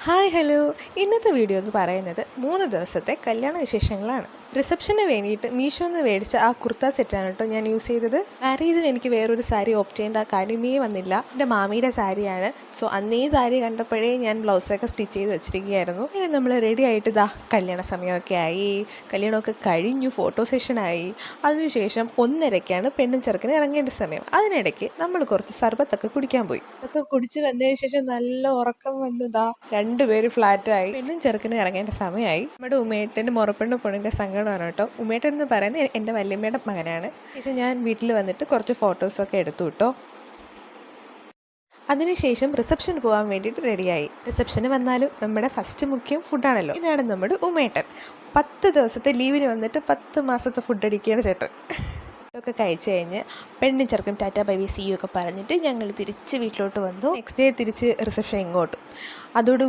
Hi hello. ഇന്നത്തെ video എന്ന് പറയുന്നത് 3 ദിവസത്തെ കല്യാണ വിശേഷങ്ങളാണ്. റിസപ്ഷന് വേണ്ടിയിട്ട് മീഷോന്ന് മേടിച്ച ആ കുർത്ത സെറ്റാണ് കേട്ടോ ഞാൻ യൂസ് ചെയ്തത്. മാരേജിന് എനിക്ക് വേറൊരു സാരി ഓപ്റ്റ് ചെയ്യേണ്ട കാര്യമേ വന്നില്ല. എൻ്റെ മാമിയുടെ സാരിയാണ്. സോ അന്നേ സാരി കണ്ടപ്പോഴേ ഞാൻ ബ്ലൗസൊക്കെ സ്റ്റിച്ച് ചെയ്ത് വെച്ചിരിക്കുകയായിരുന്നു. ഇങ്ങനെ നമ്മൾ റെഡി ആയിട്ട് ഇതാ കല്യാണ സമയമൊക്കെ ആയി, കല്യാണമൊക്കെ കഴിഞ്ഞു, ഫോട്ടോ സെഷനായി. അതിനുശേഷം 1:30ക്കാണ് പെണ്ണും ചെറുക്കനും ഇറങ്ങേണ്ട സമയം. അതിനിടയ്ക്ക് നമ്മൾ കുറച്ച് സർബത്തൊക്കെ കുടിക്കാൻ പോയി. അതൊക്കെ കുടിച്ച് വന്നതിന് ശേഷം നല്ല ഉറക്കം വന്നതാ, രണ്ടുപേര് ഫ്ലാറ്റായി. പെണ്ണും ചെറുക്കനും ഇറങ്ങേണ്ട സമയമായി. നമ്മുടെ ഉമേട്ടൻ്റെ മുറപ്പെണ്ണു പൊണ്ണിൻ്റെ സങ്കടമാണ് കേട്ടോ. ഉമേട്ടൻ എന്ന് പറയുന്നത് എൻ്റെ വല്യമ്മയുടെ മകനാണ്. ശേഷം ഞാൻ വീട്ടിൽ വന്നിട്ട് കുറച്ച് ഫോട്ടോസൊക്കെ എടുത്തു കേട്ടോ. അതിനുശേഷം റിസപ്ഷന് പോകാൻ വേണ്ടിയിട്ട് റെഡിയായി. റിസപ്ഷന് വന്നാലും നമ്മുടെ ഫസ്റ്റ് മുഖ്യം ഫുഡാണല്ലോ. ഇതാണ് നമ്മുടെ ഉമേട്ടൻ. 10 ദിവസത്തെ ലീവിന് വന്നിട്ട് 10 മാസത്തെ ഫുഡ് അടിക്കുകയാണ് ചേട്ടൻ. ഇതൊക്കെ കഴിച്ച് കഴിഞ്ഞ് പെണ്ണും ചെറുക്കൻ tata bye bye see you ഒക്കെ പറഞ്ഞിട്ട് ഞങ്ങൾ തിരിച്ച് വീട്ടിലോട്ട് വന്നു. നെക്സ്റ്റ് ഡേ തിരിച്ച് റിസപ്ഷൻ ഇങ്ങോട്ടും. അതോട്